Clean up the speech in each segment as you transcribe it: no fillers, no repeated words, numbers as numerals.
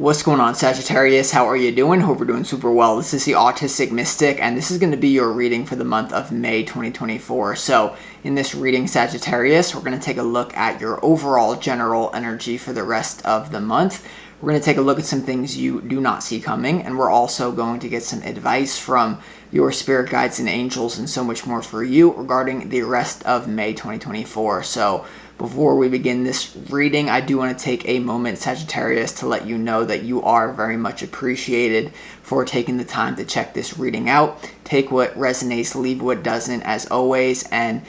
What's going on, Sagittarius? How are you doing? Hope you're doing super well. This is the Autistic Mystic, and this is going to be your reading for the month of May 2024. So, in this reading, Sagittarius, we're going to take a look at your overall general energy for the rest of the month. We're going to take a look at some things you do not see coming, and we're also going to get some advice from your spirit guides and angels and so much more for you regarding the rest of May 2024. So, before we begin this reading, I do want to take a moment, Sagittarius, to let you know that you are very much appreciated for taking the time to check this reading out. Take what resonates, leave what doesn't, as always, and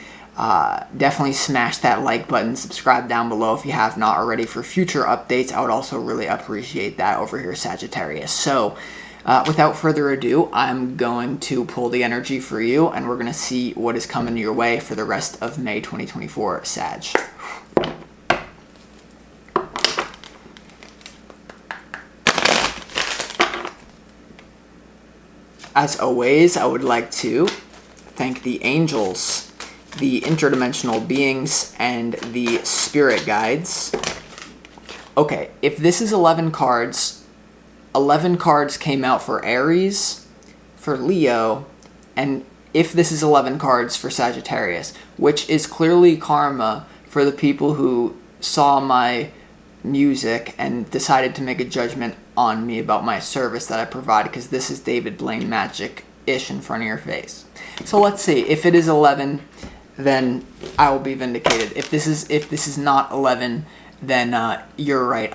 definitely smash that like button, subscribe down below if you have not already for future updates. I would also really appreciate that over here, Sagittarius. So, without further ado, I'm going to pull the energy for you, and we're going to see what is coming your way for the rest of May 2024, Sag. As always, I would like to thank the angels, the interdimensional beings, and the spirit guides. Okay, if this is 11 cards, 11 cards came out for Aries, for Leo, and if this is 11 cards for Sagittarius, which is clearly karma for the people who saw my music and decided to make a judgment on me about my service that I provide, because this is David Blaine magic-ish in front of your face. So let's see. If it is 11, then I will be vindicated. If this is not 11, then you're right.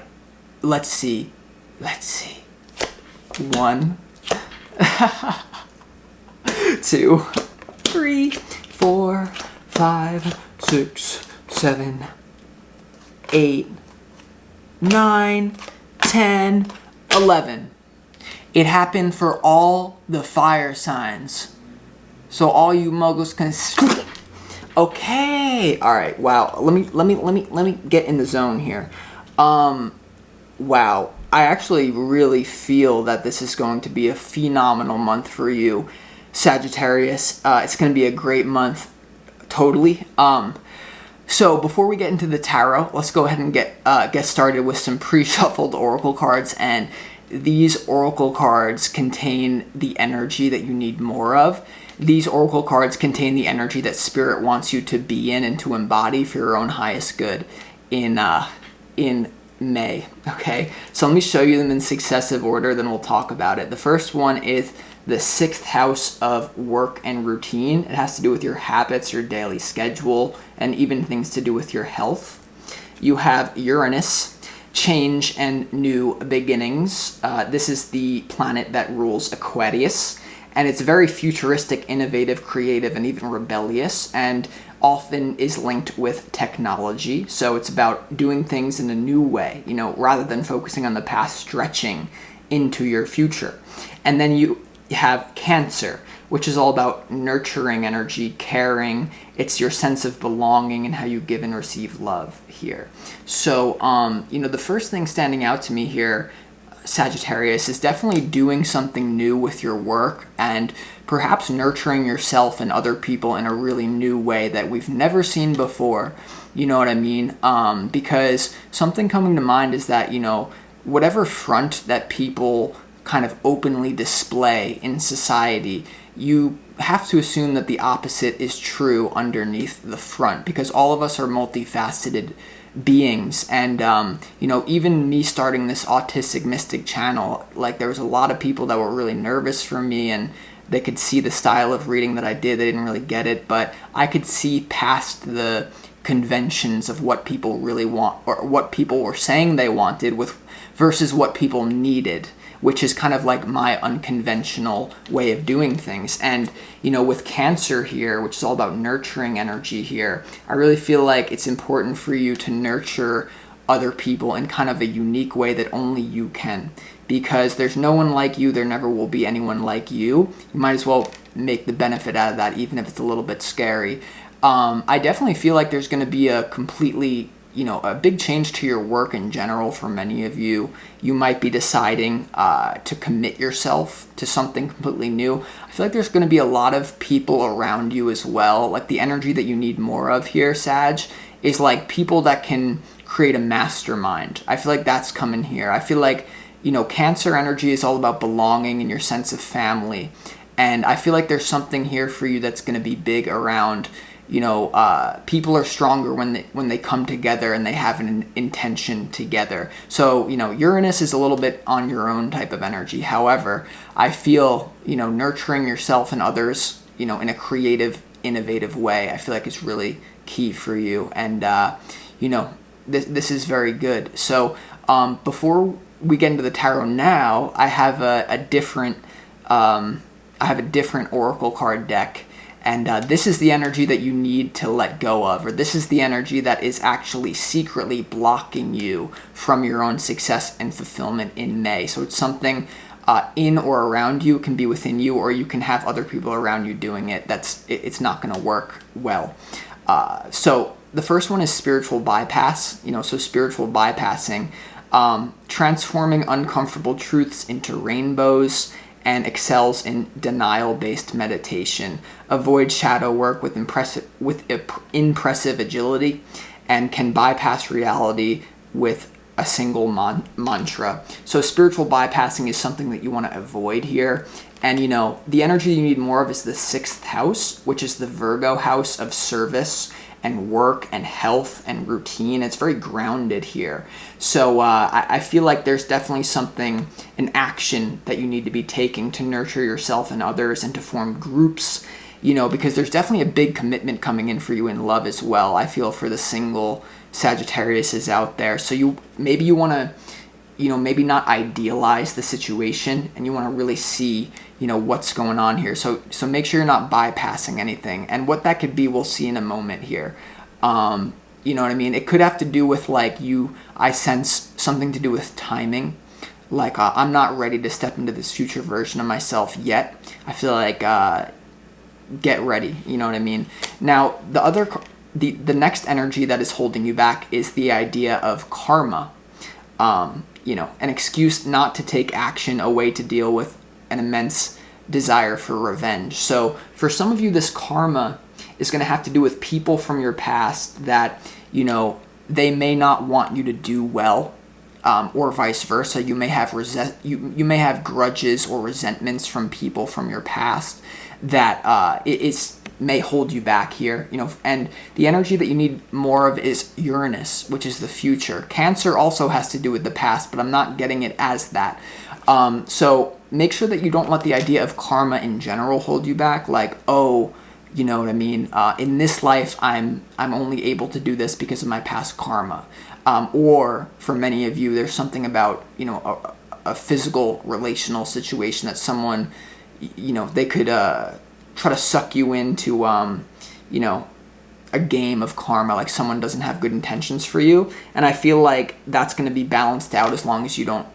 Let's see. 1, 2, 3, 4, 5, 6, 7, 8, 9, 10, 11. It happened for all the fire signs. So all you muggles can. Okay. All right. Wow. Let me get in the zone here. Wow. I actually really feel that this is going to be a phenomenal month for you, Sagittarius. It's going to be a great month. Totally. So before we get into the tarot, let's go ahead and get started with some pre-shuffled oracle cards. And these oracle cards contain the energy that you need more of. These oracle cards contain the energy that Spirit wants you to be in and to embody for your own highest good in May. Okay, so let me show you them in successive order, then we'll talk about it. The first one is the 6th house of work and routine. It has to do with your habits, your daily schedule, and even things to do with your health. You have Uranus, change and new beginnings. This is the planet that rules Aquarius, and it's very futuristic, innovative, creative, and even rebellious, and often is linked with technology. So it's about doing things in a new way, rather than focusing on the past, stretching into your future. And then you have Cancer, which is all about nurturing energy, caring. It's your sense of belonging and how you give and receive love here. So, the first thing standing out to me here, Sagittarius, is definitely doing something new with your work and perhaps nurturing yourself and other people in a really new way that we've never seen before. You know what I mean? Because something coming to mind is that, whatever front that people kind of openly display in society, you have to assume that the opposite is true underneath the front, because all of us are multifaceted beings. And even me starting this Autistic Mystic channel, like, there was a lot of people that were really nervous for me, and they could see the style of reading that I did. They didn't really get it, but I could see past the conventions of what people really want, or what people were saying they wanted, with versus what people needed, which is kind of like my unconventional way of doing things. And, with Cancer here, which is all about nurturing energy here, I really feel like it's important for you to nurture other people in kind of a unique way that only you can. Because there's no one like you, there never will be anyone like you. You might as well make the benefit out of that, even if it's a little bit scary. I definitely feel like there's going to be a completely a big change to your work in general for many of you. You might be deciding to commit yourself to something completely new. I feel like there's going to be a lot of people around you as well. Like, the energy that you need more of here, Sag, is like people that can create a mastermind. I feel like that's coming here. I feel like, Cancer energy is all about belonging and your sense of family. And I feel like there's something here for you that's going to be big around, people are stronger when they come together and they have an intention together. So, Uranus is a little bit on your own type of energy. However, I feel, nurturing yourself and others, in a creative, innovative way, I feel like it's really key for you. And, this is very good. So, before we get into the tarot now, I have a different oracle card deck. And this is the energy that you need to let go of, or this is the energy that is actually secretly blocking you from your own success and fulfillment in May. So it's something in or around you. It can be within you, or you can have other people around you doing it. It's not going to work well. So the first one is spiritual bypass. So spiritual bypassing, transforming uncomfortable truths into rainbows, and excels in denial-based meditation. Avoid shadow work with impressive agility, and can bypass reality with a single mantra. So spiritual bypassing is something that you want to avoid here. And the energy you need more of is the 6th house, which is the Virgo house of service and work and health and routine. It's very grounded here. So I feel like there's definitely an action that you need to be taking to nurture yourself and others and to form groups, because there's definitely a big commitment coming in for you in love as well. I feel for the single Sagittarius is out there. So you want to, maybe not idealize the situation, and you want to really see, what's going on here. So make sure you're not bypassing anything. And what that could be, we'll see in a moment here. You know what I mean? It could have to do with I sense something to do with timing. I'm not ready to step into this future version of myself yet. I feel like, get ready. You know what I mean? Now, the next energy that is holding you back is the idea of karma. An excuse not to take action, a way to deal with an immense desire for revenge. So for some of you, this karma is going to have to do with people from your past that, they may not want you to do well, or vice versa. You may have you may have grudges or resentments from people from your past that may hold you back here, and the energy that you need more of is Uranus, which is the future. Cancer also has to do with the past, but I'm not getting it as that. So make sure that you don't let the idea of karma in general hold you back. You know what I mean? In this life, I'm only able to do this because of my past karma. Or for many of you, there's something about, a physical relational situation that someone, they could try to suck you into, a game of karma, like someone doesn't have good intentions for you. And I feel like that's going to be balanced out as long as you don't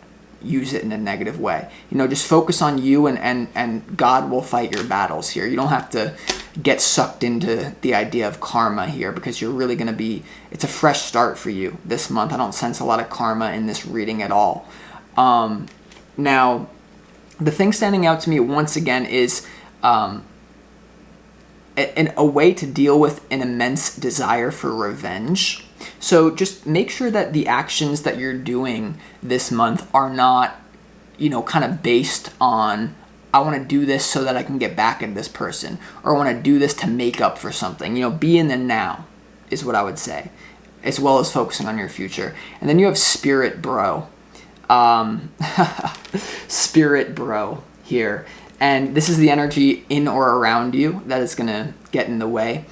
use it in a negative way. Just focus on you, and God will fight your battles here. You don't have to get sucked into the idea of karma here, because you're really going to be, it's a fresh start for you this month. I don't sense a lot of karma in this reading at all. Now, the thing standing out to me once again is a way to deal with an immense desire for revenge. So just make sure that the actions that you're doing this month are not, kind of based on, I want to do this so that I can get back at this person, or I want to do this to make up for something. Be in the now is what I would say, as well as focusing on your future. And then you have Spirit Bro. Spirit Bro here. And this is the energy in or around you that is going to get in the way,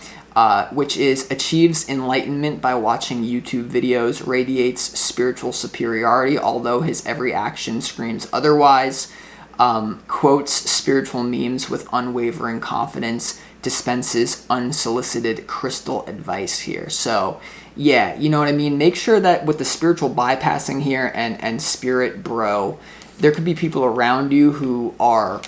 which is achieves enlightenment by watching YouTube videos, radiates spiritual superiority, although his every action screams otherwise, quotes spiritual memes with unwavering confidence, dispenses unsolicited crystal advice here. So, yeah, you know what I mean? Make sure that with the spiritual bypassing here and Spirit Bro, there could be people around you who are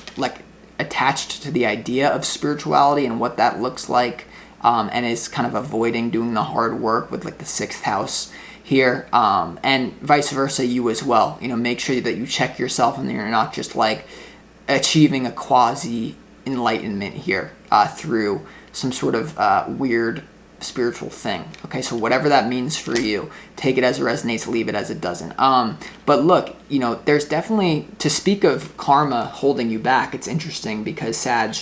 attached to the idea of spirituality and what that looks like, and is kind of avoiding doing the hard work with the 6th house here, and vice versa, you as well. Make sure that you check yourself and you're not just achieving a quasi enlightenment here through some sort of weird spiritual thing. Okay, so whatever that means for you, take it as it resonates, leave it as it doesn't. But look, there's definitely, to speak of karma holding you back, it's interesting because Sag,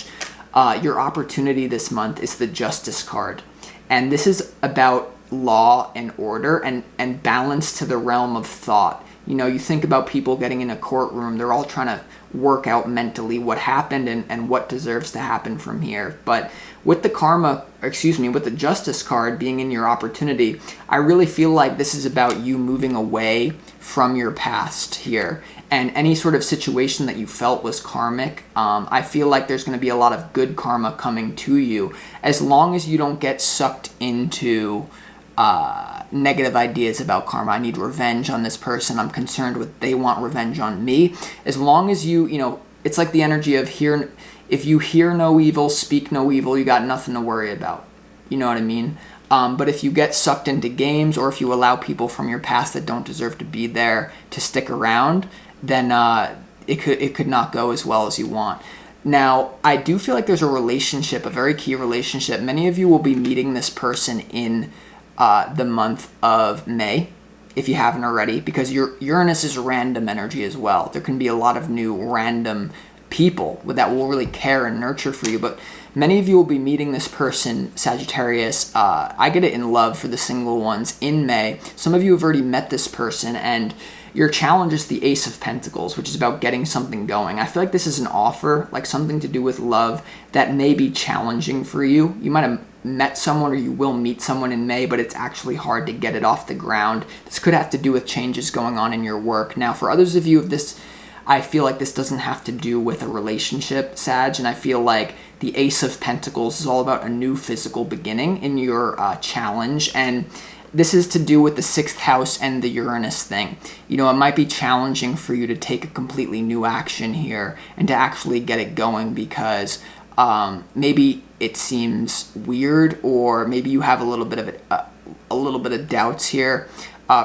your opportunity this month is the Justice card. And this is about law and order and balance to the realm of thought. You think about people getting in a courtroom, they're all trying to work out mentally what happened and what deserves to happen from here. But with with the Justice card being in your opportunity, I really feel like this is about you moving away from your past here. And any sort of situation that you felt was karmic, I feel like there's going to be a lot of good karma coming to you, as long as you don't get sucked into negative ideas about karma. I need revenge on this person. I'm concerned with they want revenge on me. As long as it's like the energy of if you hear no evil, speak no evil, you got nothing to worry about. You know what I mean? But if you get sucked into games, or if you allow people from your past that don't deserve to be there to stick around, then it could not go as well as you want. Now, I do feel like there's a relationship, a very key relationship. Many of you will be meeting this person in the month of May, if you haven't already, because your Uranus is random energy as well. There can be a lot of new random people that will really care and nurture for you, but many of you will be meeting this person, Sagittarius. I get it in love for the single ones in May. Some of you have already met this person, and your challenge is the Ace of Pentacles, which is about getting something going. I feel like this is an offer, like something to do with love, that may be challenging for you. You might have met someone, or you will meet someone in May, but it's actually hard to get it off the ground. This could have to do with changes going on in your work. Now, for others of you, I feel like this doesn't have to do with a relationship, Sag, and I feel like the Ace of Pentacles is all about a new physical beginning in your challenge, and this is to do with the 6th house and the Uranus thing. It might be challenging for you to take a completely new action here and to actually get it going, because maybe it seems weird, or maybe you have a little bit of doubts here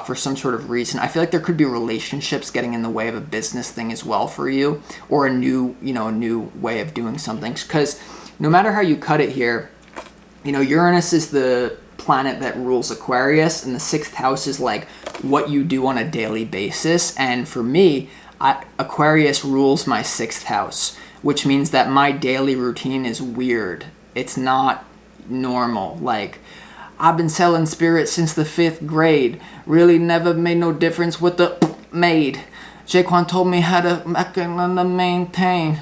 for some sort of reason. I feel like there could be relationships getting in the way of a business thing as well for you, or a new way of doing something. Because no matter how you cut it here, Uranus is the planet that rules Aquarius, and the 6th house is like what you do on a daily basis. And for me, Aquarius rules my 6th house, which means that my daily routine is weird. It's not normal. Like, I've been selling spirits since the 5th grade. Really never made no difference what the made. Jaquan told me how to maintain.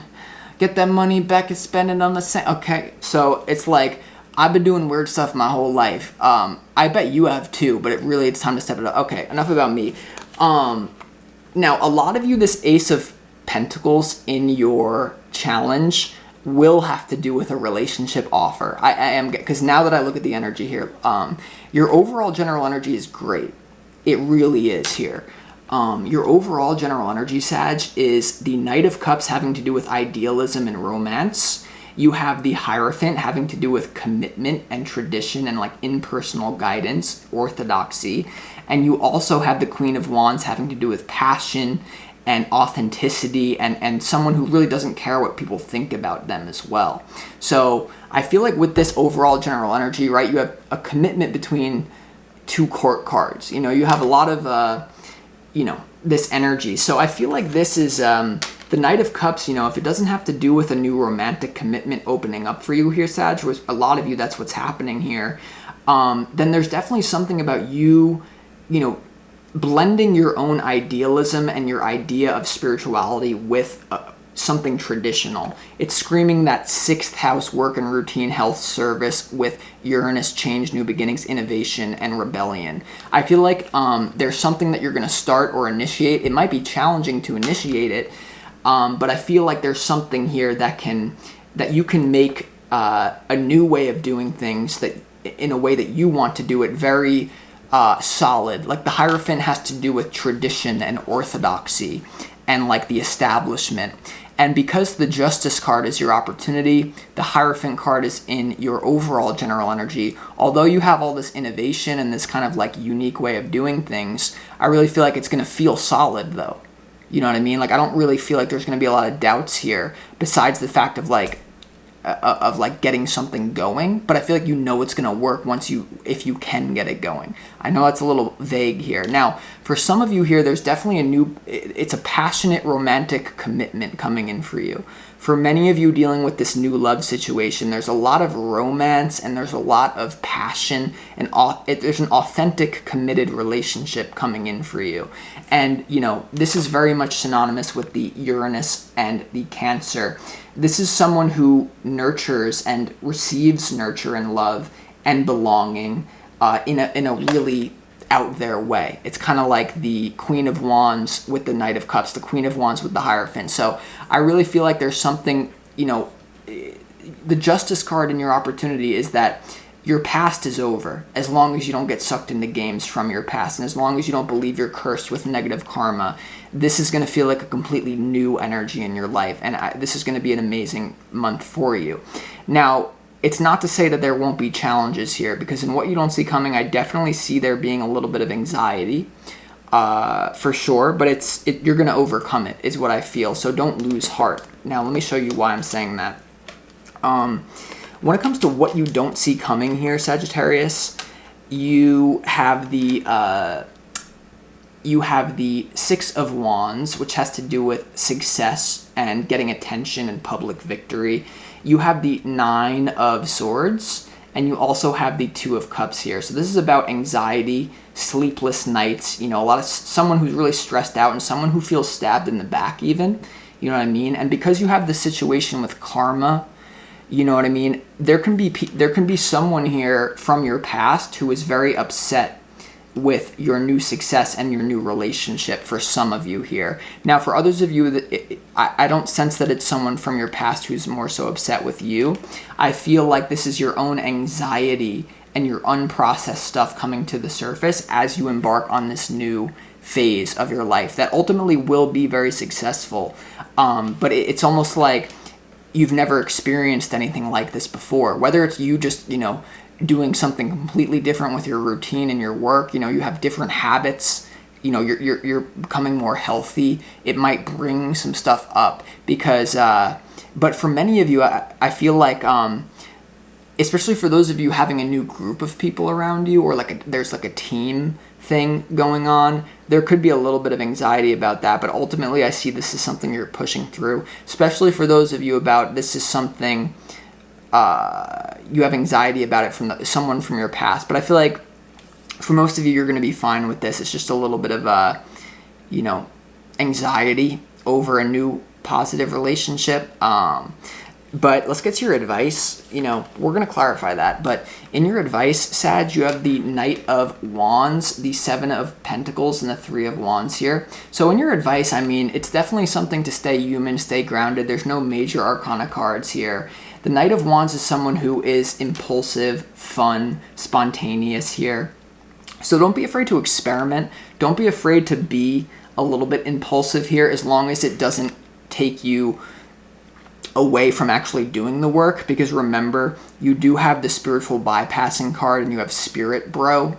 Get that money back and spend it on the same. Okay, so it's like, I've been doing weird stuff my whole life. I bet you have too, but it's time to step it up. Okay, enough about me. Now, a lot of you, this Ace of Pentacles in your challenge will have to do with a relationship offer. I am, because now that I look at the energy here, your overall general energy is great. It really is here. Your overall general energy, Sag, is the Knight of Cups, having to do with idealism and romance. You have the Hierophant, having to do with commitment and tradition and like impersonal guidance, orthodoxy. And you also have the Queen of Wands, having to do with passion and authenticity, and someone who really doesn't care what people think about them as well. So I feel like with this overall general energy, right, you have a commitment between two court cards. You have a lot of, this energy. So I feel like this is the Knight of Cups. If it doesn't have to do with a new romantic commitment opening up for you here, Sag, which a lot of you, that's what's happening here, then there's definitely something about you, blending your own idealism and your idea of spirituality with something traditional. It's screaming that 6th house, work and routine, health, service, with Uranus, change, new beginnings, innovation, and rebellion. I feel like there's something that you're going to start or initiate. It might be challenging to initiate it, but I feel like there's something here that you can make a new way of doing things, that in a way that you want to do it, very solid. Like the Hierophant has to do with tradition and orthodoxy and like the establishment. And because the Justice card is your opportunity, the Hierophant card is in your overall general energy. Although you have all this innovation and this kind of like unique way of doing things, I really feel like it's going to feel solid though. You know what I mean? Like, I don't really feel like there's going to be a lot of doubts here, besides the fact of like, of like getting something going, but I feel like you know it's going to work if you can get it going. I know that's a little vague here. Now, for some of you here, there's definitely it's a passionate romantic commitment coming in for you. For many of you dealing with this new love situation, there's a lot of romance and there's a lot of passion and there's an authentic, committed relationship coming in for you. And, this is very much synonymous with the Uranus and the Cancer. This is someone who nurtures and receives nurture and love and belonging in a really out there way. It's kind of like the Queen of Wands with the Knight of Cups, the Queen of Wands with the Hierophant. So I really feel like there's something, the Justice card in your opportunity is that your past is over as long as you don't get sucked into games from your past, and as long as you don't believe you're cursed with negative karma. This is going to feel like a completely new energy in your life, and this is going to be an amazing month for you. Now, it's not to say that there won't be challenges here, because in what you don't see coming, I definitely see there being a little bit of anxiety, for sure, but you're going to overcome it, is what I feel, so don't lose heart. Now, let me show you why I'm saying that. When it comes to what you don't see coming here, Sagittarius, you have the Six of Wands, which has to do with success and getting attention and public victory. You have the Nine of Swords, and you also have the Two of Cups here. So this is about anxiety, sleepless nights, someone who's really stressed out and someone who feels stabbed in the back even, you know what I mean? And because you have the situation with karma, you know what I mean? There can be someone here from your past who is very upset with your new success and your new relationship for some of you here. Now, for others of you, I don't sense that it's someone from your past who's more so upset with you. I feel like this is your own anxiety and your unprocessed stuff coming to the surface as you embark on this new phase of your life that ultimately will be very successful. But it's almost like you've never experienced anything like this before, whether it's you just, doing something completely different with your routine and your work. You have different habits. You're becoming more healthy. It might bring some stuff up because, but for many of you, I feel like, especially for those of you having a new group of people around you, or there's a team thing going on, there could be a little bit of anxiety about that, but ultimately I see this as something you're pushing through, especially for those of you about this is something you have anxiety about it from someone from your past. But I feel like for most of you, you're going to be fine with this. It's just a little bit of anxiety over a new positive relationship. But let's get to your advice. We're going to clarify that. But in your advice, Sag, you have the Knight of Wands, the Seven of Pentacles, and the Three of Wands here. So in your advice, it's definitely something to stay human, stay grounded. There's no major arcana cards here. The Knight of Wands is someone who is impulsive, fun, spontaneous here. So don't be afraid to experiment. Don't be afraid to be a little bit impulsive here, as long as it doesn't take you away from actually doing the work. Because remember, you do have the spiritual bypassing card and you have Spirit Bro.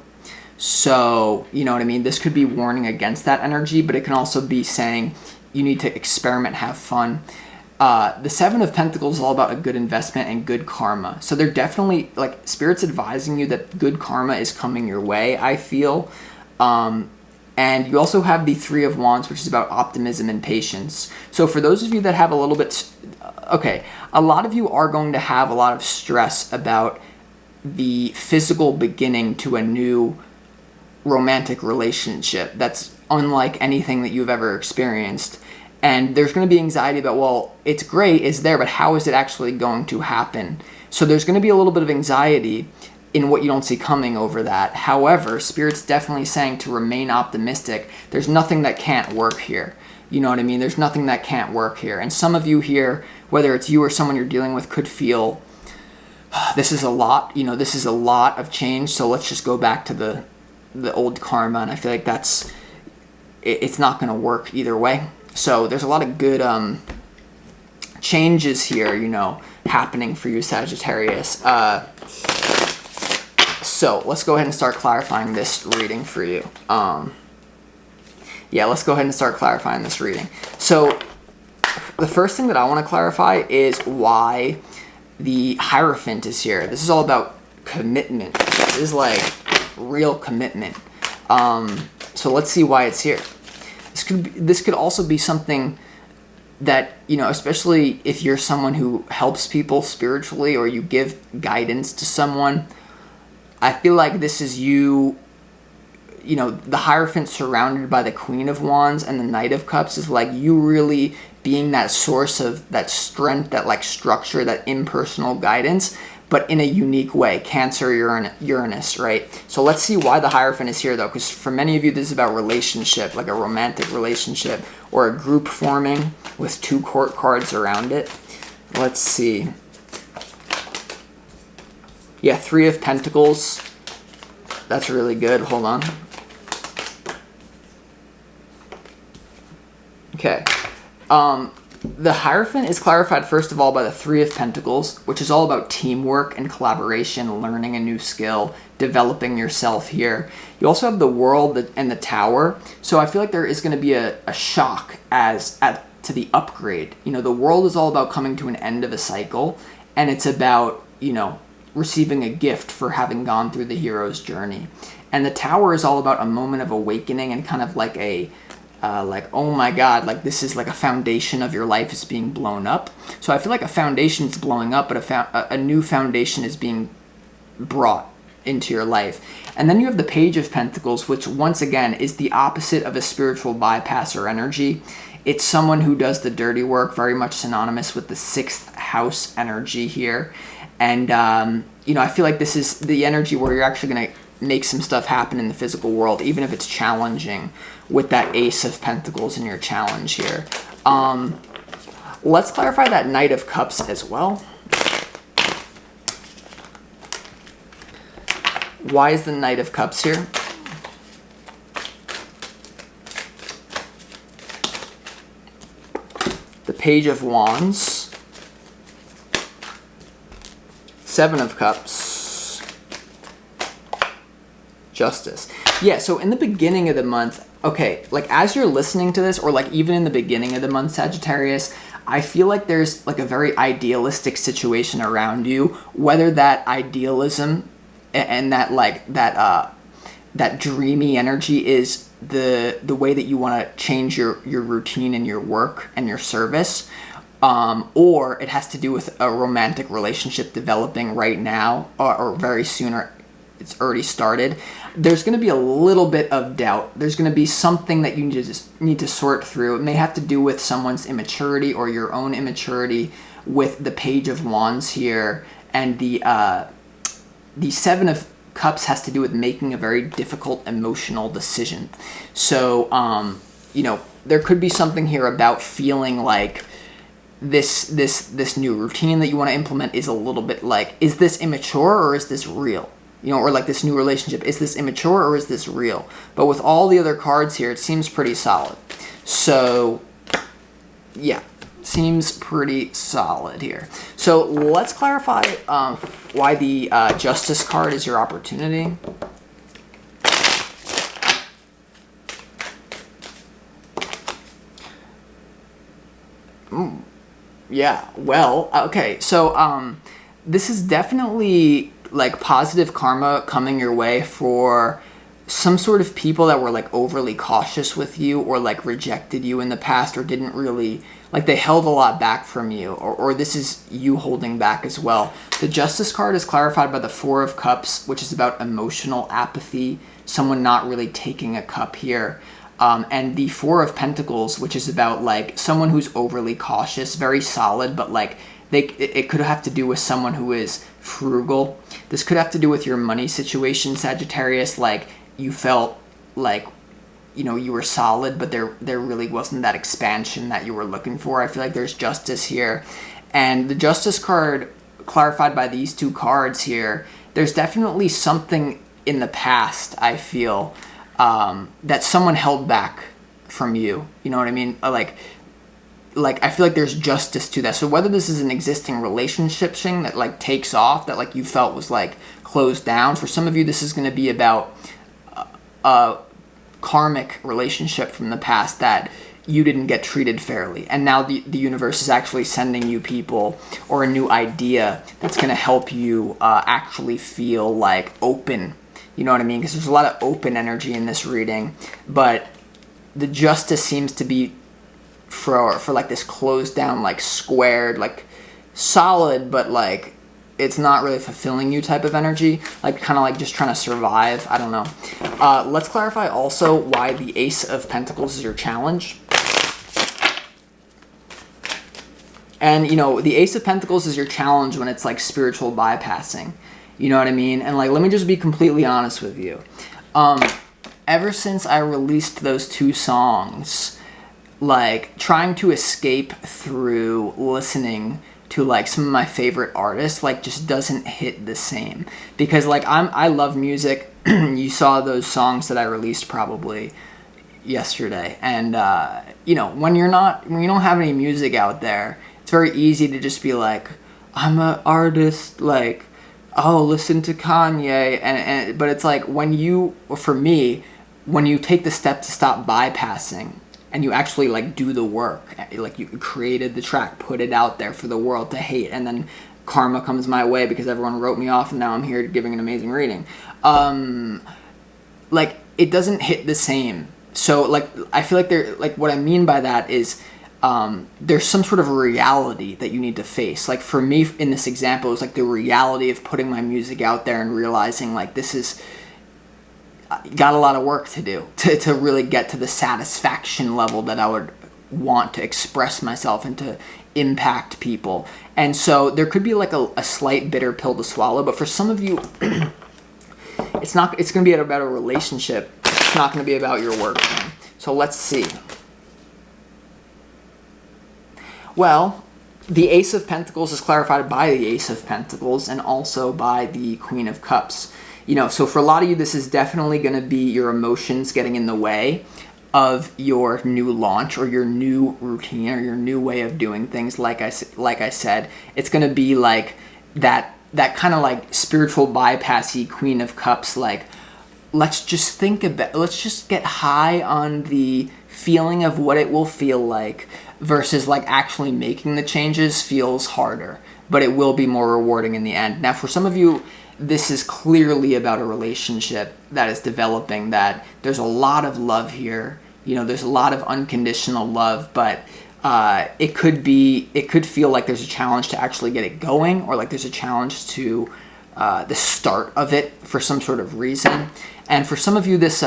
So, you know what I mean? This could be warning against that energy, but it can also be saying you need to experiment, have fun. The Seven of Pentacles is all about a good investment and good karma. So they're definitely, Spirit's advising you that good karma is coming your way, I feel. And you also have the Three of Wands, which is about optimism and patience. So for those of you that have a little bit... a lot of you are going to have a lot of stress about the physical beginning to a new romantic relationship that's unlike anything that you've ever experienced. And there's going to be anxiety about, well, it's great, it's there, but how is it actually going to happen? So there's going to be a little bit of anxiety in what you don't see coming over that. However, Spirit's definitely saying to remain optimistic. There's nothing that can't work here. You know what I mean? There's nothing that can't work here. And some of you here, whether it's you or someone you're dealing with, could feel, this is a lot, this is a lot of change, so let's just go back to the old karma. And I feel like it's not going to work either way. So there's a lot of good changes here, happening for you, Sagittarius. So let's go ahead and start clarifying this reading for you. Let's go ahead and start clarifying this reading. So the first thing that I want to clarify is why the Hierophant is here. This is all about commitment. This is like real commitment. So let's see why it's here. This could also be something that, you know, especially if you're someone who helps people spiritually or you give guidance to someone, I feel like this is you. You know, the Hierophant surrounded by the Queen of Wands and the Knight of Cups is like you really being that source of that strength, that like structure, that impersonal guidance, but in a unique way. Cancer, Uranus, right? So let's see why the Hierophant is here though, because for many of you this is about relationship, like a romantic relationship or a group forming with 2 court cards around it. Let's see. Yeah, 3 of Pentacles. That's really good. Hold on. Okay. The Hierophant is clarified first of all by the 3 of Pentacles, which is all about teamwork and collaboration, learning a new skill, developing yourself here. You also have the World and the Tower. So I feel like there is going to be a shock to the upgrade. You know, the World is all about coming to an end of a cycle, and it's about, you know, receiving a gift for having gone through the hero's journey. And the Tower is all about a moment of awakening and kind of like a like, oh my God, like this is like a foundation of your life is being blown up. So I feel like a foundation is blowing up, but a new foundation is being brought into your life. And then you have the Page of Pentacles, which once again is the opposite of a spiritual bypasser energy. It's someone who does the dirty work, very much synonymous with the 6th house energy here. And, you know, I feel like this is the energy where you're actually going to make some stuff happen in the physical world, even if it's challenging, with that Ace of Pentacles in your challenge here. Let's clarify that Knight of Cups as well. Why is the Knight of Cups here? The Page of Wands. 7 of Cups. Justice. Yeah, so in the beginning of the month, okay, like as you're listening to this, or like even in the beginning of the month, Sagittarius, I feel like there's like a very idealistic situation around you, whether that idealism and that like that dreamy energy is the way that you want to change your routine and your work and your service, or it has to do with a romantic relationship developing right now or very soon, or it's already started. There's going to be a little bit of doubt. There's going to be something that you need to sort through. It may have to do with someone's immaturity or your own immaturity with the Page of Wands here. And the 7 of Cups has to do with making a very difficult emotional decision. So, you know, there could be something here about feeling like this new routine that you want to implement is a little bit like, is this immature or is this real? You know, or like this new relationship, is this immature or is this real? But with all the other cards here, it seems pretty solid. So, yeah, seems pretty solid here. So let's clarify why the Justice card is your opportunity. Yeah, well, okay, so this is definitely like positive karma coming your way for some sort of people that were like overly cautious with you or like rejected you in the past or didn't really, like they held a lot back from you, or this is you holding back as well. The Justice card is clarified by the 4 of Cups, which is about emotional apathy, someone not really taking a cup here. And the 4 of Pentacles, which is about like someone who's overly cautious, very solid, but like it could have to do with someone who is frugal. This could have to do with your money situation, Sagittarius. Like you felt like, you know, you were solid, but there really wasn't that expansion that you were looking for. I feel like there's justice here. And the Justice card clarified by these 2 cards here, there's definitely something in the past, I feel, that someone held back from you. You know what I mean? Like I feel like there's justice to that. So whether this is an existing relationship thing that like takes off, that like you felt was like closed down, for some of you this is going to be about a karmic relationship from the past that you didn't get treated fairly. And now the universe is actually sending you people or a new idea that's going to help you actually feel like open. You know what I mean? Because there's a lot of open energy in this reading. But the justice seems to be for like this closed down, like squared, like solid, but like it's not really fulfilling you type of energy, like kind of like just trying to survive. I don't know. Let's clarify also why the Ace of Pentacles is your challenge. And, you know, the Ace of Pentacles is your challenge when it's like spiritual bypassing. You know what I mean? And like, let me just be completely honest with you. Ever since I released those 2 songs, like trying to escape through listening to like some of my favorite artists, like just doesn't hit the same. Because like I love music. You saw those songs that I released probably yesterday. And you know, when you don't have any music out there, it's very easy to just be like, I'm an artist, like, oh, listen to Kanye. But it's like for me, when you take the step to stop bypassing and you actually like do the work, like you created the track, put it out there for the world to hate, and then karma comes my way because everyone wrote me off and now I'm here giving an amazing reading. Like it doesn't hit the same. So like I feel like what I mean by that is there's some sort of reality that you need to face. Like for me in this example, it was like the reality of putting my music out there and realizing like this is got a lot of work to do to really get to the satisfaction level that I would want to express myself and to impact people. And so there could be like a slight bitter pill to swallow, but for some of you, it's going to be about a relationship. It's not going to be about your work. So let's see. Well, the Ace of Pentacles is clarified by the Ace of Pentacles and also by the Queen of Cups. You know, so for a lot of you, this is definitely going to be your emotions getting in the way of your new launch or your new routine or your new way of doing things. Like I said, it's going to be like that kind of like spiritual bypassy Queen of Cups. Like, let's just get high on the feeling of what it will feel like versus like actually making the changes feels harder, but it will be more rewarding in the end. Now, for some of you, this is clearly about a relationship that is developing, that there's a lot of love here. You know, there's a lot of unconditional love, but it could feel like there's a challenge to actually get it going, or like there's a challenge to the start of it for some sort of reason. And for some of you, this,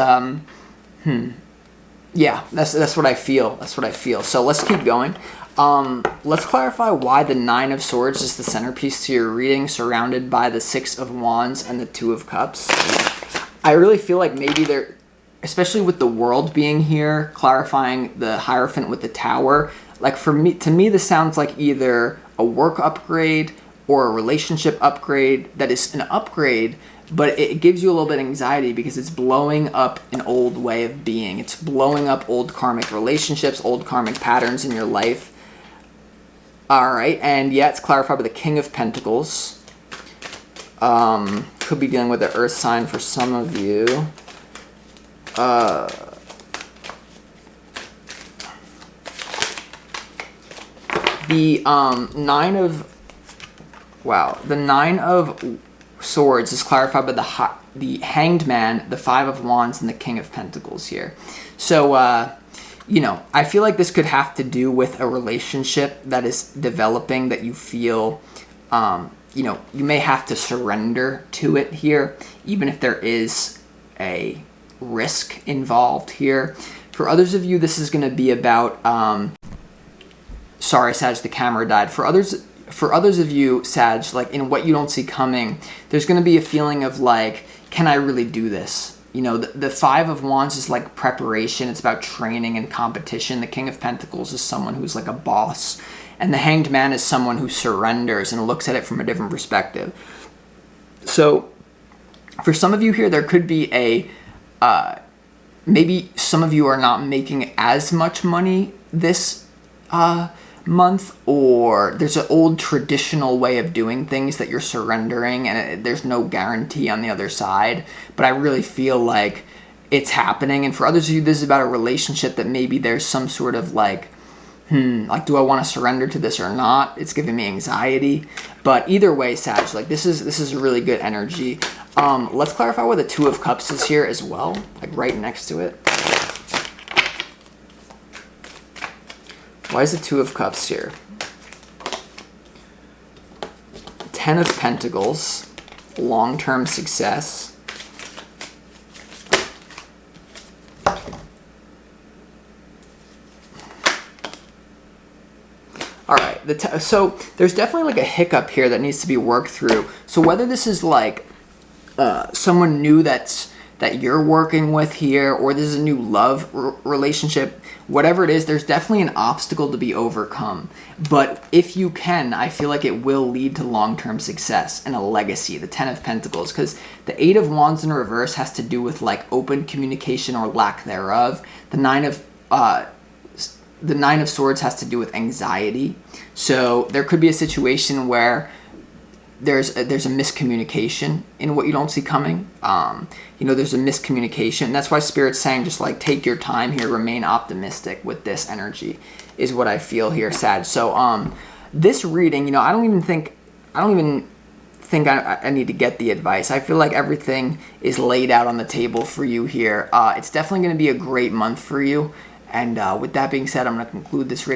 yeah, that's what I feel. That's what I feel. So let's keep going. Let's clarify why the Nine of Swords is the centerpiece to your reading, surrounded by the Six of Wands and the Two of Cups. I really feel like maybe there, especially with the World being here, clarifying the Hierophant with the Tower, like to me this sounds like either a work upgrade or a relationship upgrade that is an upgrade, but it gives you a little bit of anxiety because it's blowing up an old way of being. It's blowing up old karmic relationships, old karmic patterns in your life. All right, and yeah, it's clarified by the King of Pentacles. Could be dealing with the Earth sign for some of you. The Nine of Swords is clarified by the Hanged Man, the Five of Wands, and the King of Pentacles here. So, you know, I feel like this could have to do with a relationship that is developing that you feel, you know, you may have to surrender to it here, even if there is a risk involved here. For others of you, this is going to be about, sorry, Sag, the camera died. For others of you, Sag, like in what you don't see coming, there's going to be a feeling of like, can I really do this? You know, the Five of Wands is like preparation. It's about training and competition. The King of Pentacles is someone who's like a boss. And the Hanged Man is someone who surrenders and looks at it from a different perspective. So for some of you here, there could be maybe some of you are not making as much money this month, or there's an old traditional way of doing things that you're surrendering and there's no guarantee on the other side. But I really feel like it's happening. And for others of you, this is about a relationship that maybe there's some sort of like, like, do I want to surrender to this or not? It's giving me anxiety. But either way, Sag, like, this is a really good energy. Let's clarify why the Two of Cups is here as well, like right next to it. Why is the Two of Cups here? Ten of Pentacles, long-term success. All right, so there's definitely like a hiccup here that needs to be worked through. So whether this is like someone new that you're working with here, or this is a new love relationship, whatever it is, there's definitely an obstacle to be overcome. But if you can, I feel like it will lead to long-term success and a legacy, the Ten of Pentacles, because the Eight of Wands in reverse has to do with like open communication or lack thereof. The Nine of Swords has to do with anxiety. So there could be a situation where there's a miscommunication in what you don't see coming. There's a miscommunication. That's why Spirit's saying just like take your time here, remain optimistic with this energy is what I feel here, Sag. So this reading, I don't even think I need to get the advice. I feel like everything is laid out on the table for you here. It's definitely going to be a great month for you. And with that being said, I'm going to conclude this reading.